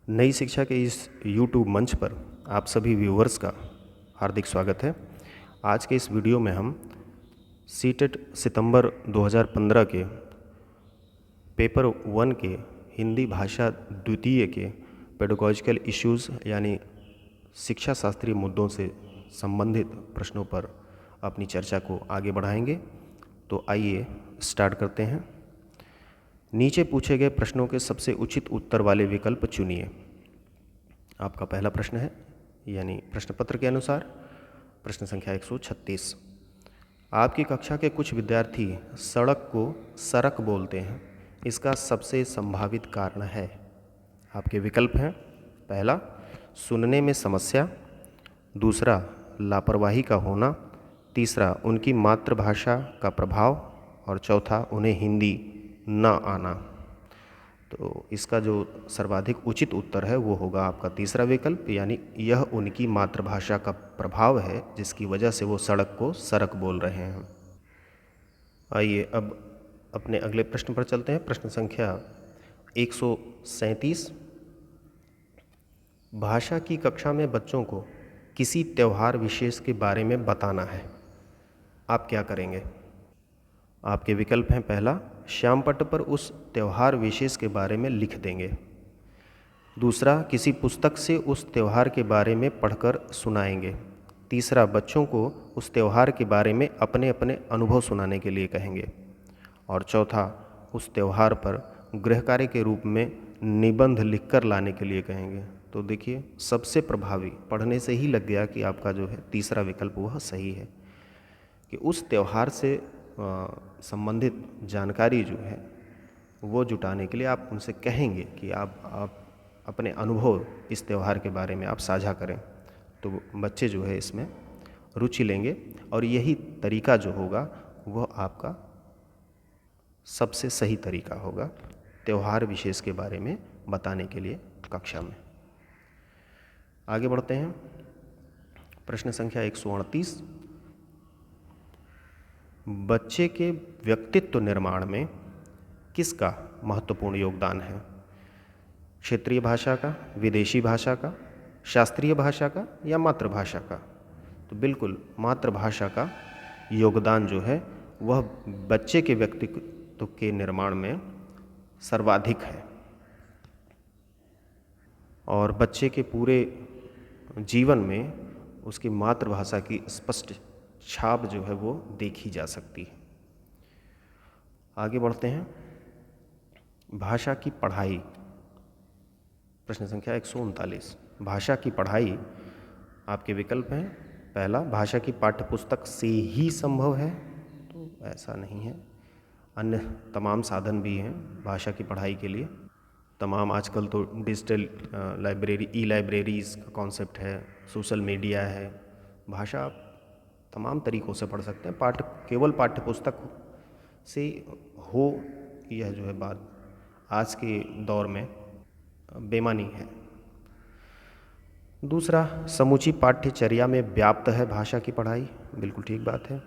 नई शिक्षा के इस YouTube मंच पर आप सभी व्यूअर्स का हार्दिक स्वागत है। आज के इस वीडियो में हम सीटेट सितंबर 2015 के पेपर 1 के हिंदी भाषा द्वितीय के पेडागॉजिकल इश्यूज़ यानी शिक्षा शास्त्रीय मुद्दों से संबंधित प्रश्नों पर अपनी चर्चा को आगे बढ़ाएंगे। तो आइए स्टार्ट करते हैं। नीचे पूछे गए प्रश्नों के सबसे उचित उत्तर वाले विकल्प चुनिए। आपका पहला प्रश्न है, यानी प्रश्न पत्र के अनुसार प्रश्न संख्या 136। आपकी कक्षा के कुछ विद्यार्थी सड़क को सरक बोलते हैं, इसका सबसे संभावित कारण है। आपके विकल्प हैं, पहला सुनने में समस्या, दूसरा लापरवाही का होना, तीसरा उनकी मातृभाषा का प्रभाव और चौथा उन्हें हिंदी न आना। तो इसका जो सर्वाधिक उचित उत्तर है वो होगा आपका तीसरा विकल्प, यानी यह उनकी मातृभाषा का प्रभाव है जिसकी वजह से वो सड़क को सरक बोल रहे हैं। आइए अब अपने अगले प्रश्न पर चलते हैं। प्रश्न संख्या 137। भाषा की कक्षा में बच्चों को किसी त्यौहार विशेष के बारे में बताना है, आप क्या करेंगे? आपके विकल्प हैं, पहला श्याम पट्ट पर उस त्यौहार विशेष के बारे में लिख देंगे, दूसरा किसी पुस्तक से उस त्यौहार के बारे में पढ़कर सुनाएंगे, तीसरा बच्चों को उस त्यौहार के बारे में अपने अपने अनुभव सुनाने के लिए कहेंगे और चौथा उस त्यौहार पर गृह कार्य के रूप में निबंध लिखकर लाने के लिए कहेंगे। तो देखिए, सबसे प्रभावी पढ़ने से ही लग गया कि आपका जो है तीसरा विकल्प वह सही है कि उस त्यौहार से संबंधित जानकारी जो है वो जुटाने के लिए आप उनसे कहेंगे कि आप अपने अनुभव इस त्यौहार के बारे में आप साझा करें। तो बच्चे जो है इसमें रुचि लेंगे और यही तरीका जो होगा वह आपका सबसे सही तरीका होगा त्यौहार विशेष के बारे में बताने के लिए कक्षा में। आगे बढ़ते हैं। प्रश्न संख्या 138। बच्चे के व्यक्तित्व निर्माण में किसका महत्वपूर्ण योगदान है? क्षेत्रीय भाषा का, विदेशी भाषा का, शास्त्रीय भाषा का या मातृभाषा का? तो बिल्कुल मातृभाषा का योगदान जो है वह बच्चे के व्यक्तित्व के निर्माण में सर्वाधिक है और बच्चे के पूरे जीवन में उसकी मातृभाषा की स्पष्ट छाप जो है वो देखी जा सकती है। आगे बढ़ते हैं। भाषा की पढ़ाई, प्रश्न संख्या 139। भाषा की पढ़ाई, आपके विकल्प हैं, पहला भाषा की पाठ्यपुस्तक से ही संभव है, तो ऐसा नहीं है, अन्य तमाम साधन भी हैं भाषा की पढ़ाई के लिए। तमाम आजकल तो डिजिटल लाइब्रेरी, ई लाइब्रेरीज़ का कॉन्सेप्ट है, सोशल मीडिया है, भाषा आप तमाम तरीक़ों से पढ़ सकते हैं। केवल पाठ्यपुस्तक से हो यह जो है बात आज के दौर में बेमानी है। दूसरा, समूची पाठ्यचर्या में व्याप्त है भाषा की पढ़ाई, बिल्कुल ठीक बात है।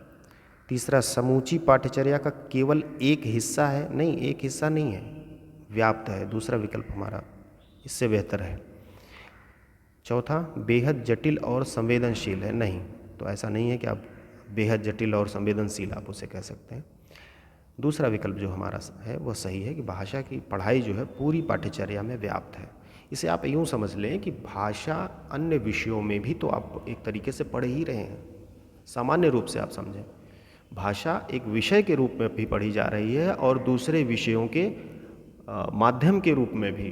तीसरा, समूची पाठ्यचर्या का केवल एक हिस्सा है, नहीं, एक हिस्सा नहीं है, व्याप्त है, दूसरा विकल्प हमारा इससे बेहतर है। चौथा, बेहद जटिल और संवेदनशील है, नहीं, तो ऐसा नहीं है कि आप बेहद जटिल और संवेदनशील आप उसे कह सकते हैं। दूसरा विकल्प जो हमारा है वह सही है कि भाषा की पढ़ाई जो है पूरी पाठ्यचर्या में व्याप्त है। इसे आप यूँ समझ लें कि भाषा अन्य विषयों में भी तो आप एक तरीके से पढ़ ही रहे हैं, सामान्य रूप से आप समझें। भाषा एक विषय के रूप में भी पढ़ी जा रही है और दूसरे विषयों के माध्यम के रूप में भी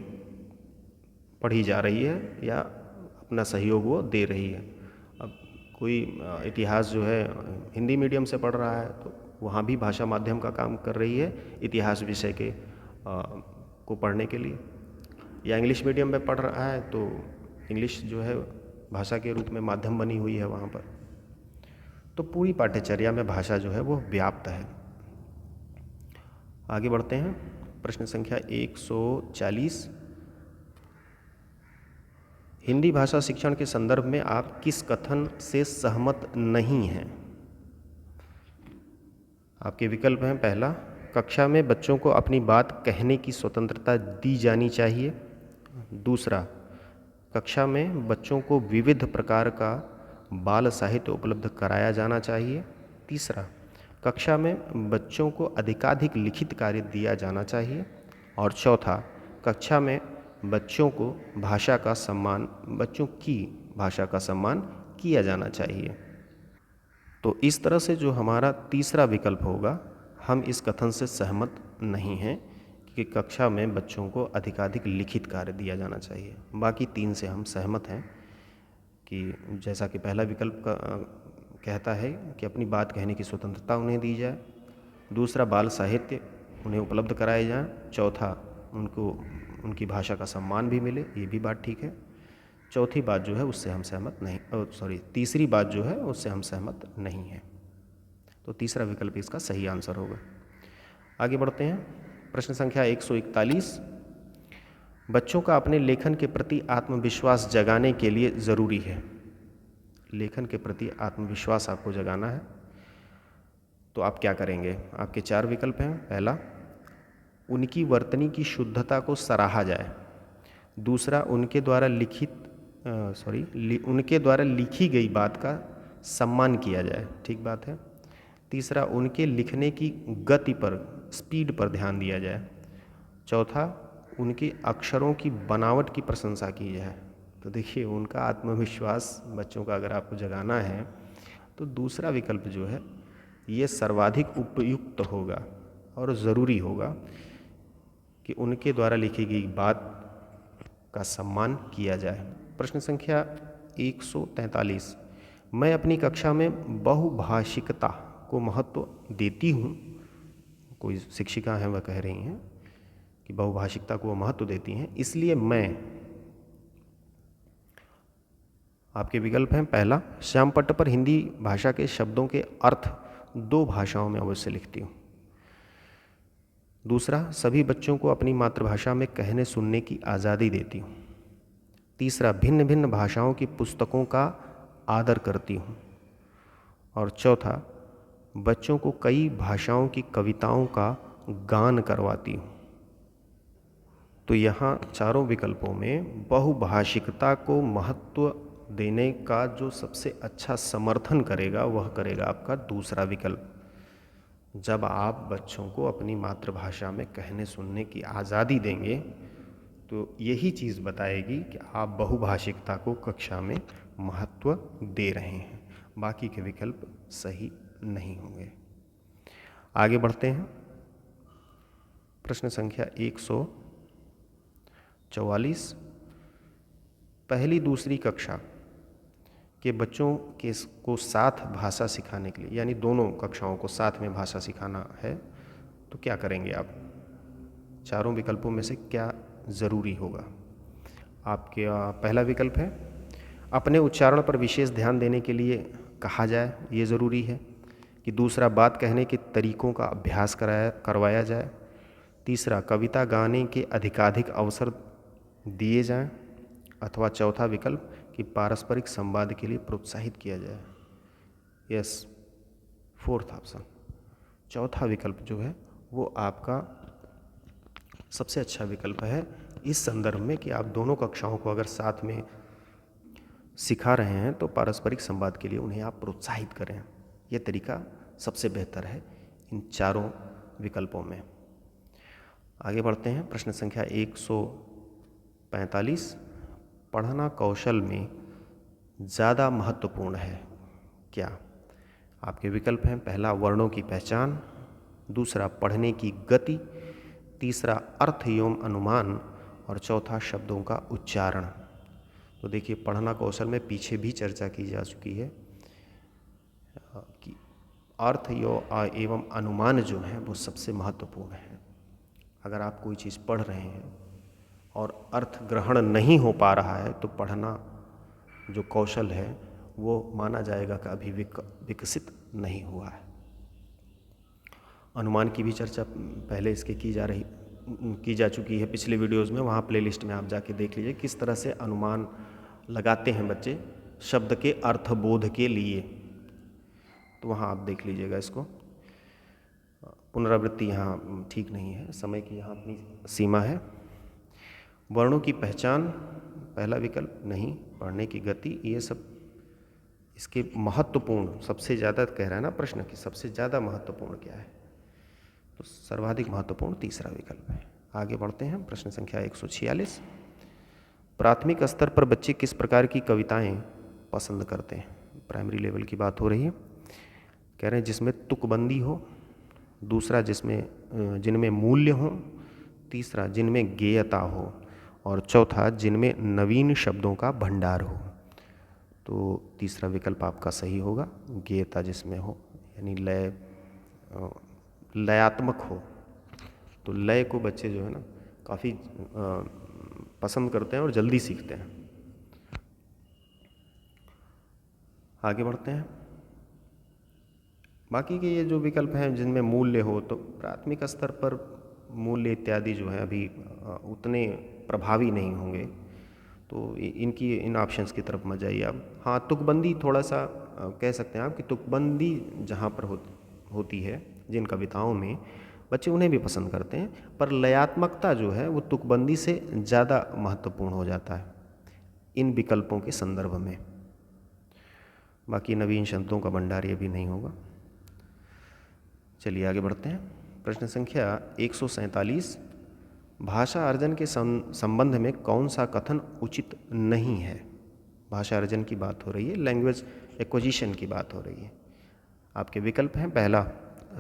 पढ़ी जा रही है या अपना सहयोग वो दे रही है। अब कोई इतिहास जो है हिंदी मीडियम से पढ़ रहा है तो वहाँ भी भाषा माध्यम का काम कर रही है इतिहास विषय के को पढ़ने के लिए, या इंग्लिश मीडियम में पढ़ रहा है तो इंग्लिश जो है भाषा के रूप में माध्यम बनी हुई है वहाँ पर। तो पूरी पाठ्यचर्या में भाषा जो है वो व्याप्त है। आगे बढ़ते हैं। प्रश्न संख्या 140। हिंदी भाषा शिक्षण के संदर्भ में आप किस कथन से सहमत नहीं हैं? आपके विकल्प हैं, पहला, कक्षा में बच्चों को अपनी बात कहने की स्वतंत्रता दी जानी चाहिए, दूसरा, कक्षा में बच्चों को विविध प्रकार का बाल साहित्य उपलब्ध कराया जाना चाहिए। तीसरा, कक्षा में बच्चों को अधिकाधिक लिखित कार्य दिया जाना चाहिए। और चौथा, कक्षा में बच्चों की भाषा का सम्मान किया जाना चाहिए। तो इस तरह से जो हमारा तीसरा विकल्प होगा, हम इस कथन से सहमत नहीं हैं कि कक्षा में बच्चों को अधिकाधिक लिखित कार्य दिया जाना चाहिए। बाकी तीन से हम सहमत हैं कि जैसा कि पहला विकल्प कहता है कि अपनी बात कहने की स्वतंत्रता उन्हें दी जाए। दूसरा, बाल साहित्य उन्हें उपलब्ध कराए जाएं। चौथा, उनकी भाषा का सम्मान भी मिले, ये भी बात ठीक है। चौथी बात जो है उससे हम सहमत नहीं, तीसरी बात जो है उससे हम सहमत नहीं हैं। तो तीसरा विकल्प इसका सही आंसर होगा। आगे बढ़ते हैं। प्रश्न संख्या 141, बच्चों का अपने लेखन के प्रति आत्मविश्वास जगाने के लिए ज़रूरी है। लेखन के प्रति आत्मविश्वास आपको जगाना है, तो आप क्या करेंगे? आपके चार विकल्प हैं। पहला, उनकी वर्तनी की शुद्धता को सराहा जाए। दूसरा, उनके द्वारा लिखी गई बात का सम्मान किया जाए, ठीक बात है। तीसरा, उनके लिखने की गति पर, स्पीड पर ध्यान दिया जाए। चौथा, उनके अक्षरों की बनावट की प्रशंसा की जाए। तो देखिए, उनका आत्मविश्वास बच्चों का अगर आपको जगाना है तो दूसरा विकल्प जो है ये सर्वाधिक उपयुक्त होगा और ज़रूरी होगा कि उनके द्वारा लिखी गई बात का सम्मान किया जाए। प्रश्न संख्या 143, मैं अपनी कक्षा में बहुभाषिकता को महत्व देती हूँ। कोई शिक्षिका हैं, वह कह रही हैं कि बहुभाषिकता को वो महत्व देती हैं, इसलिए मैं, आपके विकल्प हैं। पहला, श्यामपट्ट पर हिंदी भाषा के शब्दों के अर्थ 2 भाषाओं में अवश्य लिखती हूँ। दूसरा, सभी बच्चों को अपनी मातृभाषा में कहने सुनने की आज़ादी देती हूँ। तीसरा, भिन्न भिन्न भाषाओं की पुस्तकों का आदर करती हूँ। और चौथा, बच्चों को कई भाषाओं की कविताओं का गान करवाती हूँ। तो यहाँ चारों विकल्पों में बहुभाषिकता को महत्व देने का जो सबसे अच्छा समर्थन करेगा वह करेगा आपका दूसरा विकल्प। जब आप बच्चों को अपनी मातृभाषा में कहने सुनने की आज़ादी देंगे तो यही चीज़ बताएगी कि आप बहुभाषिकता को कक्षा में महत्व दे रहे हैं। बाकी के विकल्प सही नहीं होंगे। आगे बढ़ते हैं। प्रश्न संख्या 144, पहली दूसरी कक्षा के बच्चों को साथ भाषा सिखाने के लिए, यानी दोनों कक्षाओं को साथ में भाषा सिखाना है, तो क्या करेंगे आप? चारों विकल्पों में से क्या ज़रूरी होगा? आपके पहला विकल्प है अपने उच्चारण पर विशेष ध्यान देने के लिए कहा जाए, ये ज़रूरी है। कि दूसरा, बात कहने के तरीकों का अभ्यास करवाया जाए। तीसरा, कविता गाने के अधिकाधिक अवसर दिए जाएं। अथवा चौथा विकल्प कि पारस्परिक संवाद के लिए प्रोत्साहित किया जाए। यस, फोर्थ ऑप्शन, चौथा विकल्प जो है वो आपका सबसे अच्छा विकल्प है इस संदर्भ में कि आप दोनों कक्षाओं को अगर साथ में सिखा रहे हैं तो पारस्परिक संवाद के लिए उन्हें आप प्रोत्साहित करें। यह तरीका सबसे बेहतर है इन चारों विकल्पों में। आगे बढ़ते हैं। प्रश्न संख्या 145, पढ़ना कौशल में ज़्यादा महत्वपूर्ण है क्या? आपके विकल्प हैं। पहला, वर्णों की पहचान। दूसरा, पढ़ने की गति। तीसरा, अर्थ एवं अनुमान। और चौथा, शब्दों का उच्चारण। तो देखिए, पढ़ना कौशल में पीछे भी चर्चा की जा चुकी है कि अर्थ एवं अनुमान जो है वो सबसे महत्वपूर्ण है। अगर आप कोई चीज़ पढ़ रहे हैं और अर्थ ग्रहण नहीं हो पा रहा है तो पढ़ना जो कौशल है वो माना जाएगा कि अभी विकसित नहीं हुआ है। अनुमान की भी चर्चा पहले इसके की जा चुकी है पिछले वीडियोज़ में, वहाँ प्लेलिस्ट में आप जाके देख लीजिए किस तरह से अनुमान लगाते हैं बच्चे शब्द के अर्थबोध के लिए। तो वहाँ आप देख लीजिएगा इसको। पुनरावृत्ति यहाँ ठीक नहीं है, समय की यहाँ अपनी सीमा है। वर्णों की पहचान, पहला विकल्प नहीं। पढ़ने की गति, ये सब इसके महत्वपूर्ण, सबसे ज़्यादा कह रहा है ना प्रश्न कि सबसे ज़्यादा महत्वपूर्ण क्या है, तो सर्वाधिक महत्वपूर्ण तीसरा विकल्प है। आगे बढ़ते हैं, प्रश्न संख्या 146। प्राथमिक स्तर पर बच्चे किस प्रकार की कविताएं पसंद करते हैं? प्राइमरी लेवल की बात हो रही है। कह रहे हैं जिसमें तुकबंदी हो, दूसरा जिनमें मूल्य हो, तीसरा जिनमें गेयता हो, और चौथा जिनमें नवीन शब्दों का भंडार हो। तो तीसरा विकल्प आपका सही होगा, गेयता जिसमें हो, यानी लयात्मक हो। तो लय को बच्चे जो है ना काफ़ी पसंद करते हैं और जल्दी सीखते हैं। आगे बढ़ते हैं। बाकी के ये जो विकल्प हैं जिनमें मूल्य हो, तो प्राथमिक स्तर पर मूल्य इत्यादि जो है अभी उतने प्रभावी नहीं होंगे, तो इन ऑप्शंस की तरफ मत जाइए आप। हाँ, तुकबंदी थोड़ा सा कह सकते हैं आप कि तुकबंदी जहाँ पर होती है जिन कविताओं में, बच्चे उन्हें भी पसंद करते हैं, पर लयात्मकता जो है वो तुकबंदी से ज़्यादा महत्वपूर्ण हो जाता है इन विकल्पों के संदर्भ में। बाकी नवीन शब्दों का भंडार ये भी नहीं होगा। चलिए आगे बढ़ते हैं। प्रश्न संख्या 147। भाषा अर्जन के संबंध में कौन सा कथन उचित नहीं है? भाषा अर्जन की बात हो रही है, लैंग्वेज एक्विजिशन की बात हो रही है। आपके विकल्प हैं, पहला,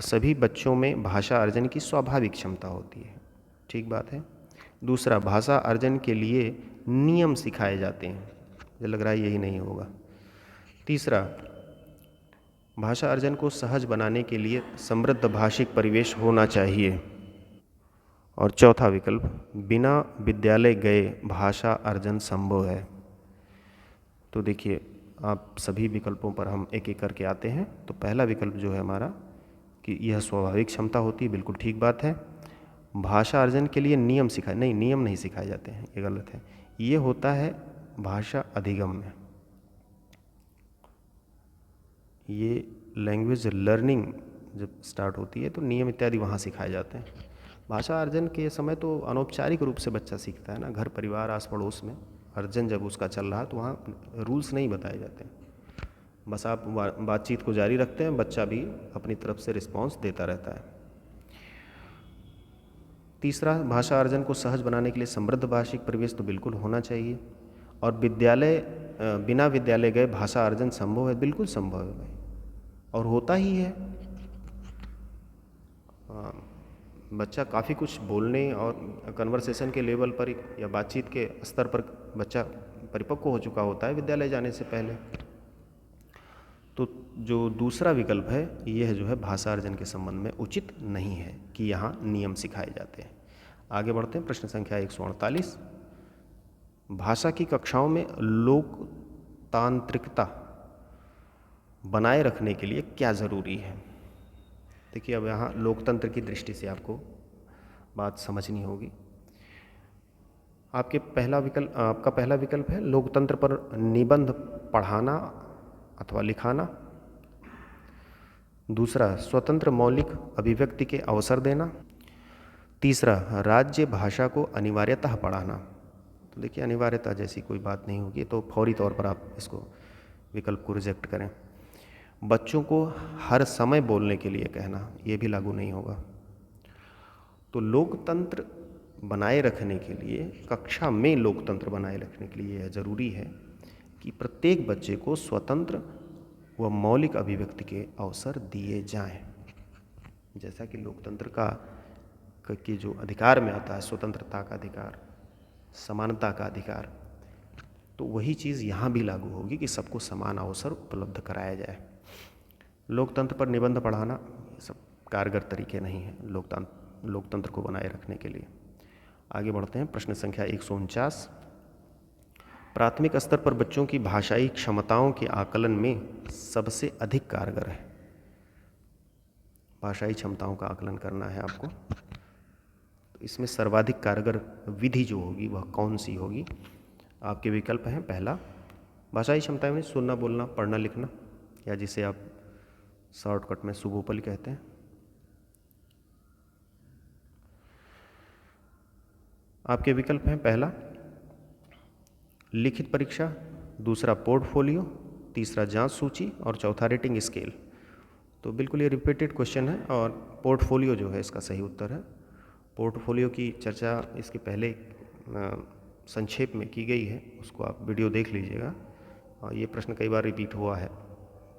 सभी बच्चों में भाषा अर्जन की स्वाभाविक क्षमता होती है, ठीक बात है। दूसरा, भाषा अर्जन के लिए नियम सिखाए जाते हैं, मुझे लग रहा है यही नहीं होगा। तीसरा, भाषा अर्जन को सहज बनाने के लिए समृद्ध भाषिक परिवेश होना चाहिए। और चौथा विकल्प, बिना विद्यालय गए भाषा अर्जन संभव है। तो देखिए, आप सभी विकल्पों पर हम एक एक करके आते हैं। तो पहला विकल्प जो है हमारा कि यह स्वाभाविक क्षमता होती है, बिल्कुल ठीक बात है। भाषा अर्जन के लिए नियम नियम नहीं सिखाए जाते हैं, ये गलत है। ये होता है भाषा अधिगम में, ये लैंग्वेज लर्निंग जब स्टार्ट होती है तो नियम इत्यादि वहाँ सिखाए जाते हैं। भाषा अर्जन के समय तो अनौपचारिक रूप से बच्चा सीखता है ना, घर परिवार आस पड़ोस में अर्जन जब उसका चल रहा है तो वहाँ रूल्स नहीं बताए जाते हैं, बस आप बातचीत को जारी रखते हैं, बच्चा भी अपनी तरफ से रिस्पॉन्स देता रहता है। तीसरा, भाषा अर्जन को सहज बनाने के लिए समृद्ध भाषिक परिवेश तो बिल्कुल होना चाहिए। और बिना विद्यालय गए भाषा अर्जन संभव है, बिल्कुल संभव है भाई, और होता ही है। बच्चा काफ़ी कुछ बोलने और कन्वर्सेशन के लेवल पर या बातचीत के स्तर पर बच्चा परिपक्व हो चुका होता है विद्यालय जाने से पहले। तो जो दूसरा विकल्प है यह जो है भाषा अर्जन के संबंध में उचित नहीं है कि यहाँ नियम सिखाए जाते हैं। आगे बढ़ते हैं, प्रश्न संख्या 148। भाषा की कक्षाओं में लोकतांत्रिकता बनाए रखने के लिए क्या ज़रूरी है? देखिए, अब यहाँ लोकतंत्र की दृष्टि से आपको बात समझनी होगी। आपका पहला विकल्प है लोकतंत्र पर निबंध पढ़ाना अथवा लिखाना। दूसरा, स्वतंत्र मौलिक अभिव्यक्ति के अवसर देना। तीसरा, राज्य भाषा को अनिवार्यतः पढ़ाना। तो देखिए, अनिवार्यता जैसी कोई बात नहीं होगी, तो फौरी तौर पर आप इसको विकल्प को रिजेक्ट करें। बच्चों को हर समय बोलने के लिए कहना, ये भी लागू नहीं होगा। तो लोकतंत्र बनाए रखने के लिए, कक्षा में लोकतंत्र बनाए रखने के लिए यह ज़रूरी है कि प्रत्येक बच्चे को स्वतंत्र व मौलिक अभिव्यक्ति के अवसर दिए जाएं। जैसा कि लोकतंत्र के जो अधिकार में आता है, स्वतंत्रता का अधिकार, समानता का अधिकार, तो वही चीज़ यहाँ भी लागू होगी कि सबको समान अवसर उपलब्ध कराया जाए। लोकतंत्र पर निबंध पढ़ाना ये सब कारगर तरीके नहीं हैं लोकतंत्र को बनाए रखने के लिए। आगे बढ़ते हैं, प्रश्न संख्या 149। प्राथमिक स्तर पर बच्चों की भाषाई क्षमताओं के आकलन में सबसे अधिक कारगर है। भाषाई क्षमताओं का आकलन करना है आपको, तो इसमें सर्वाधिक कारगर विधि जो होगी वह कौन सी होगी? आपके विकल्प हैं, पहला, भाषाई क्षमता में सुनना, बोलना, पढ़ना, लिखना, या जिसे आप शॉर्टकट में सुबोपल कहते हैं। आपके विकल्प हैं, पहला लिखित परीक्षा, दूसरा पोर्टफोलियो, तीसरा जांच सूची और चौथा रेटिंग स्केल। तो बिल्कुल ये रिपीटेड क्वेश्चन है और पोर्टफोलियो जो है इसका सही उत्तर है। पोर्टफोलियो की चर्चा इसके पहले संक्षेप में की गई है, उसको आप वीडियो देख लीजिएगा। और ये प्रश्न कई बार रिपीट हुआ है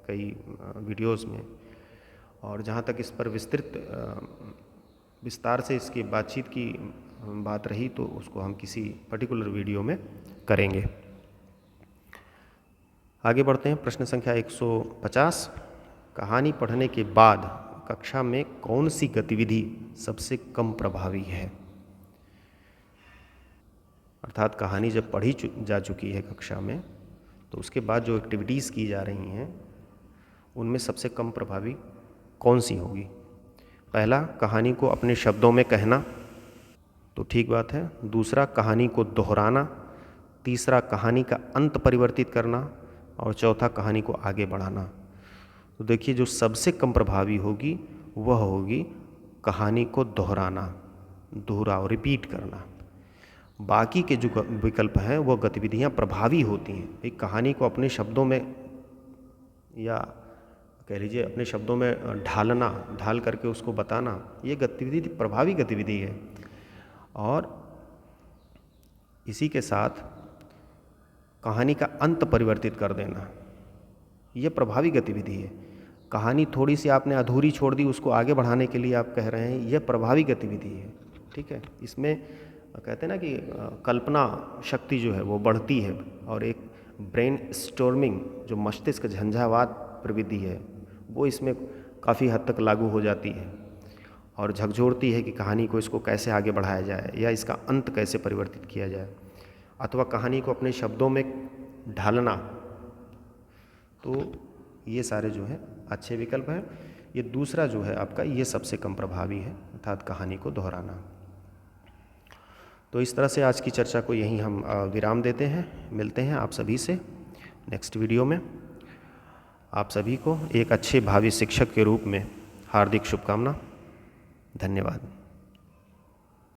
कई वीडियोस में, और जहाँ तक इस पर विस्तार से इसकी बातचीत की बात रही तो उसको हम किसी पर्टिकुलर वीडियो में करेंगे। आगे बढ़ते हैं। प्रश्न संख्या 150। कहानी पढ़ने के बाद कक्षा में कौन सी गतिविधि सबसे कम प्रभावी है? अर्थात कहानी जब पढ़ी जा चुकी है कक्षा में, तो उसके बाद जो एक्टिविटीज़ की जा रही हैं उनमें सबसे कम प्रभावी कौन सी होगी? पहला, कहानी को अपने शब्दों में कहना, तो ठीक बात है। दूसरा, कहानी को दोहराना। तीसरा, कहानी का अंत परिवर्तित करना। और चौथा, कहानी को आगे बढ़ाना। तो देखिए, जो सबसे कम प्रभावी होगी वह होगी कहानी को दोहराना, दोहराओ, रिपीट करना। बाकी के जो विकल्प हैं वो गतिविधियां प्रभावी होती हैं। एक कहानी को अपने शब्दों में, या कह लीजिए अपने शब्दों में ढाल करके उसको बताना, ये गतिविधि प्रभावी गतिविधि है। और इसी के साथ कहानी का अंत परिवर्तित कर देना, ये प्रभावी गतिविधि है। कहानी थोड़ी सी आपने अधूरी छोड़ दी, उसको आगे बढ़ाने के लिए आप कह रहे हैं, यह प्रभावी गतिविधि है। ठीक है, इसमें कहते हैं ना कि कल्पना शक्ति जो है वो बढ़ती है, और एक ब्रेन स्टॉर्मिंग जो मस्तिष्क झंझावात प्रवृत्ति है वो इसमें काफ़ी हद तक लागू हो जाती है और झकझोरती है कि कहानी को, इसको कैसे आगे बढ़ाया जाए या इसका अंत कैसे परिवर्तित किया जाए, अथवा कहानी को अपने शब्दों में ढालना। तो ये सारे जो है अच्छे विकल्प हैं। ये दूसरा जो है आपका, ये सबसे कम प्रभावी है, अर्थात कहानी को दोहराना। तो इस तरह से आज की चर्चा को यहीं हम विराम देते हैं। मिलते हैं आप सभी से नेक्स्ट वीडियो में। आप सभी को एक अच्छे भावी शिक्षक के रूप में हार्दिक शुभकामना। धन्यवाद।